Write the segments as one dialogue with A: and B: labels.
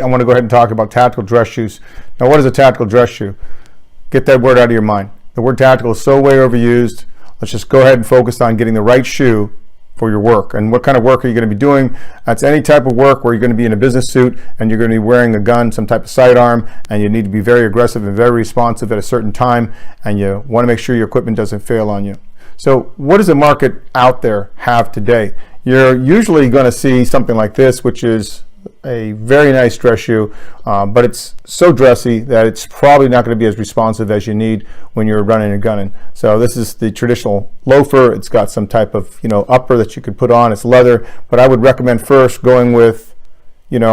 A: I want to go ahead and talk about tactical dress shoes. Now, what is a tactical dress shoe? Get that word out of your mind. The word tactical is so way overused. Let's just go ahead and focus on getting the right shoe for your work. And what kind of work are you going to be doing? That's any type of work where you're going to be in a business suit and you're going to be wearing a gun, some type of sidearm, and you need to be very aggressive and very responsive at a certain time, and you want to make sure your equipment doesn't fail on you. So what does the market out there have today? You're usually going to see something like this, which is a very nice dress shoe, but it's so dressy that it's probably not going to be as responsive as you need when you're running and gunning. So this is the traditional loafer. It's got some type of upper that you could put on. It's leather, but I would recommend first going with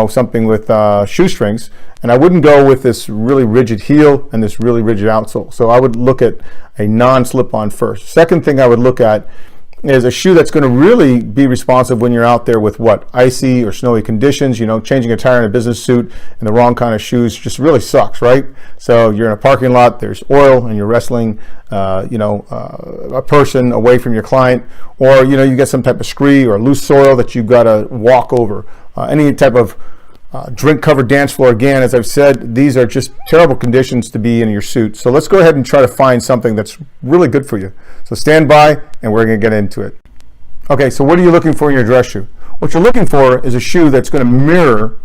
A: something with shoestrings, and I wouldn't go with this really rigid heel and this really rigid outsole. So I would look at a non-slip-on first. Second thing I would look at is a shoe that's going to really be responsive when you're out there with icy or snowy conditions. Changing a tire in a business suit and the wrong kind of shoes just really sucks, right? So you're in a parking lot, there's oil, and you're wrestling a person away from your client, or you get some type of scree or loose soil that you've got to walk over. Any type of drink covered dance floor, again, as I've said, these are just terrible conditions to be in your suit. So let's go ahead and try to find something that's really good for you. So stand by and we're going to get into it. Okay, so what are you looking for in your dress shoe? What you're looking for is a shoe that's going to mirror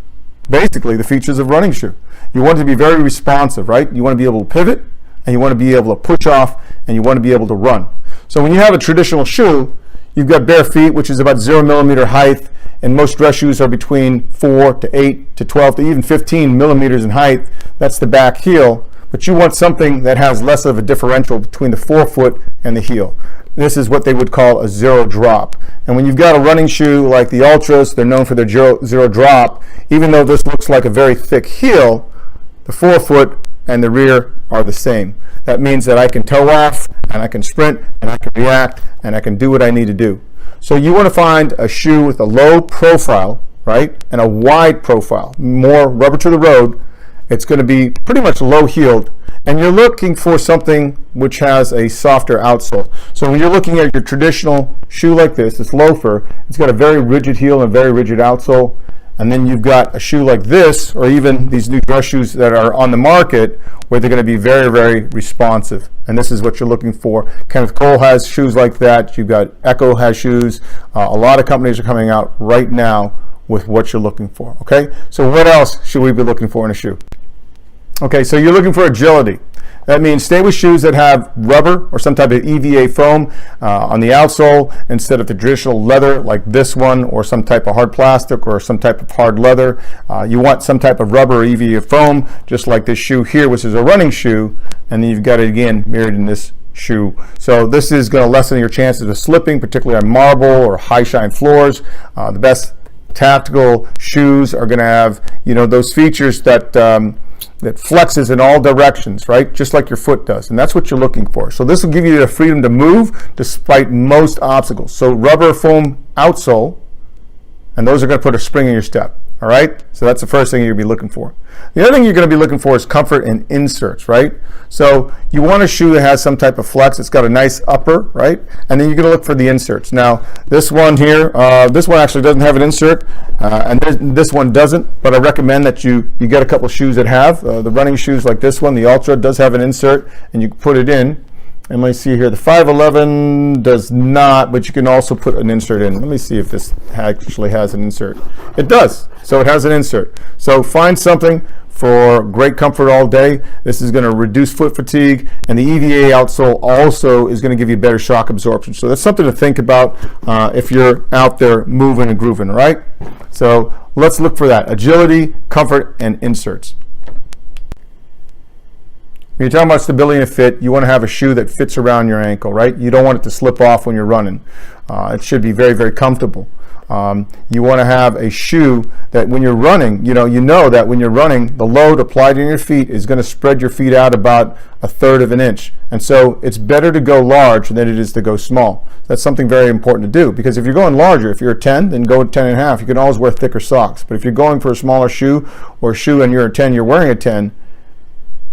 A: basically the features of running shoe. You want it to be very responsive, right? You want to be able to pivot, and you want to be able to push off, and you want to be able to run. So when you have a traditional shoe, you've got bare feet, which is about 0 millimeter height, and most dress shoes are between 4 to 8 to 12 to even 15 millimeters in height. That's the back heel. But you want something that has less of a differential between the forefoot and the heel. This is what they would call a zero drop. And when you've got a running shoe like the Ultras, they're known for their zero drop. Even though this looks like a very thick heel, the forefoot and the rear are the same. That means that I can toe off, and I can sprint, and I can react, and I can do what I need to do. So you want to find a shoe with a low profile, right, and a wide profile, more rubber to the road. It's going to be pretty much low-heeled, and you're looking for something which has a softer outsole. So when you're looking at your traditional shoe like this loafer, it's got a very rigid heel and a very rigid outsole. And then you've got a shoe like this, or even these new dress shoes that are on the market, where they're going to be very, very responsive. And this is what you're looking for. Kenneth Cole has shoes like that. You've got Echo has shoes. A lot of companies are coming out right now with what you're looking for. Okay, so what else should we be looking for in a shoe? Okay, so you're looking for agility. That means stay with shoes that have rubber or some type of EVA foam on the outsole instead of the traditional leather like this one, or some type of hard plastic or some type of hard leather. You want some type of rubber or EVA foam, just like this shoe here, which is a running shoe, and then you've got it again mirrored in this shoe. So this is going to lessen your chances of slipping, particularly on marble or high shine floors. The best tactical shoes are going to have those features that flexes in all directions, right? Just like your foot does. And that's what you're looking for. So this will give you the freedom to move despite most obstacles. So rubber foam outsole, and those are going to put a spring in your step. All right? So that's the first thing you're going to be looking for. The other thing you're going to be looking for is comfort and inserts, right? So you want a shoe that has some type of flex. It's got a nice upper, right? And then you're going to look for the inserts. Now, this one here, this one actually doesn't have an insert, and this one doesn't, but I recommend that you get a couple of shoes that have. The running shoes like this one, the Ultra, does have an insert, and you can put it in. And let me see here, the 511 does not, but you can also put an insert in. Let me see if this actually has an insert. It does, so it has an insert. So find something for great comfort all day. This is going to reduce foot fatigue, and the EVA outsole also is going to give you better shock absorption. So that's something to think about if you're out there moving and grooving, right? So let's look for that. Agility, comfort, and inserts. When you're talking about stability and fit, you want to have a shoe that fits around your ankle, right? You don't want it to slip off when you're running. It should be very, very comfortable. You want to have a shoe that when you're running, you know that when you're running, the load applied in your feet is going to spread your feet out about 1/3 of an inch. And so it's better to go large than it is to go small. That's something very important to do, because if you're going larger, if you're a 10, then go 10.5. You can always wear thicker socks. But if you're going for a smaller shoe, or a shoe and you're a 10, you're wearing a 10,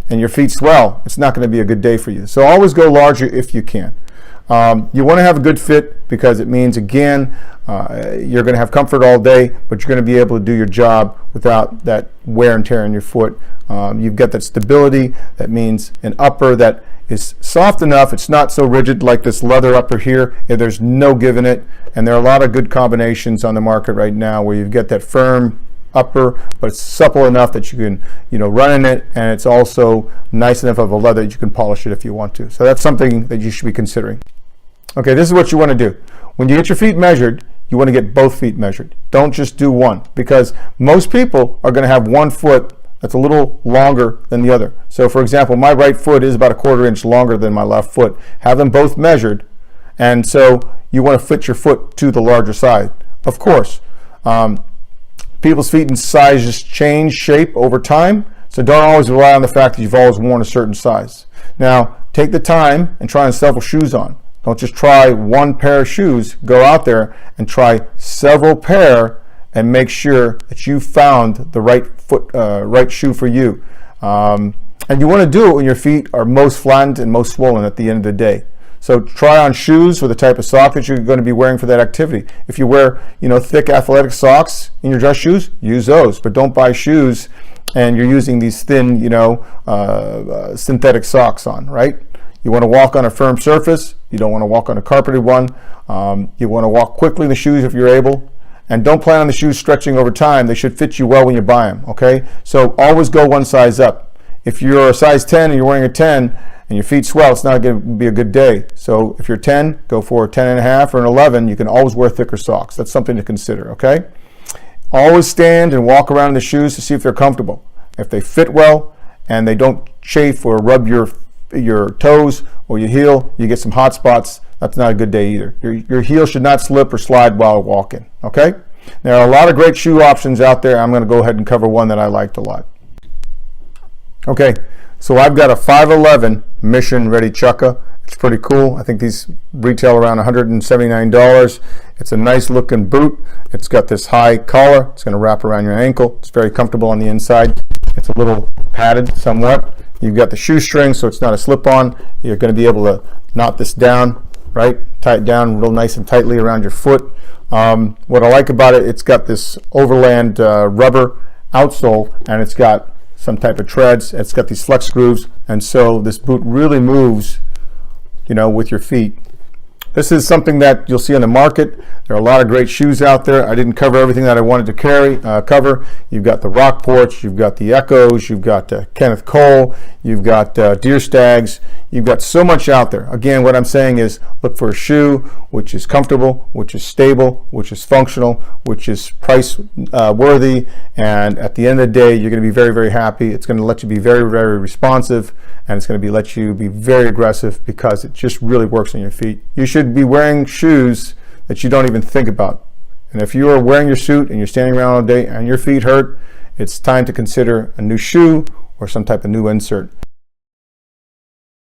A: and your feet swell, it's not going to be a good day for you. So always go larger if you can. You want to have a good fit because it means, again, you're going to have comfort all day, but you're going to be able to do your job without that wear and tear in your foot. You've got that stability. That means an upper that is soft enough. It's not so rigid like this leather upper here. There's no give in it. And there are a lot of good combinations on the market right now where you get that firm upper, but it's supple enough that you can, run in it, and it's also nice enough of a leather that you can polish it if you want to. So that's something that you should be considering. Okay, this is what you want to do. When you get your feet measured, you want to get both feet measured. Don't just do one, because most people are going to have one foot that's a little longer than the other. So for example, my right foot is about 1/4 inch longer than my left foot. Have them both measured, and so you want to fit your foot to the larger side. Of course, people's feet and sizes change shape over time, so don't always rely on the fact that you've always worn a certain size. Now, take the time and try on several shoes on. Don't just try one pair of shoes. Go out there and try several pair and make sure that you found the right shoe for you. And you want to do it when your feet are most flattened and most swollen at the end of the day. So try on shoes with the type of sock that you're going to be wearing for that activity. If you wear, thick athletic socks in your dress shoes, use those. But don't buy shoes and you're using these thin, synthetic socks on, right? You want to walk on a firm surface. You don't want to walk on a carpeted one. You want to walk quickly in the shoes if you're able. And don't plan on the shoes stretching over time. They should fit you well when you buy them, okay? So always go one size up. If you're a size 10 and you're wearing a 10, and your feet swell, it's not going to be a good day. So if you're 10, go for a 10.5 or an 11. You can always wear thicker socks. That's something to consider, okay? Always stand and walk around in the shoes to see if they're comfortable. If they fit well and they don't chafe or rub your toes or your heel, you get some hot spots. That's not a good day either. Your heel should not slip or slide while walking, okay? There are a lot of great shoe options out there. I'm going to go ahead and cover one that I liked a lot. Okay. So I've got a 5'11" Mission Ready Chukka. It's pretty cool. I think these retail around $179. It's a nice looking boot. It's got this high collar. It's going to wrap around your ankle. It's very comfortable on the inside. It's a little padded somewhat. You've got the shoestring, so it's not a slip-on. You're going to be able to knot this down, right? Tie it down real nice and tightly around your foot. What I like about it, it's got this overland rubber outsole, and it's got some type of treads. It's got these flex grooves, and so this boot really moves, with your feet. This is something that you'll see on the market. There are a lot of great shoes out there. I didn't cover everything that I wanted to cover. You've got the Rockports, you've got the Echoes, you've got Kenneth Cole, you've got Deer Stags. You've got so much out there. Again, what I'm saying is look for a shoe which is comfortable, which is stable, which is functional, which is price worthy, and at the end of the day, you're going to be very, very happy. It's going to let you be very, very responsive, and it's going to let you be very aggressive because it just really works on your feet. You should be wearing shoes that you don't even think about. And if you are wearing your suit and you're standing around all day and your feet hurt, it's time to consider a new shoe or some type of new insert.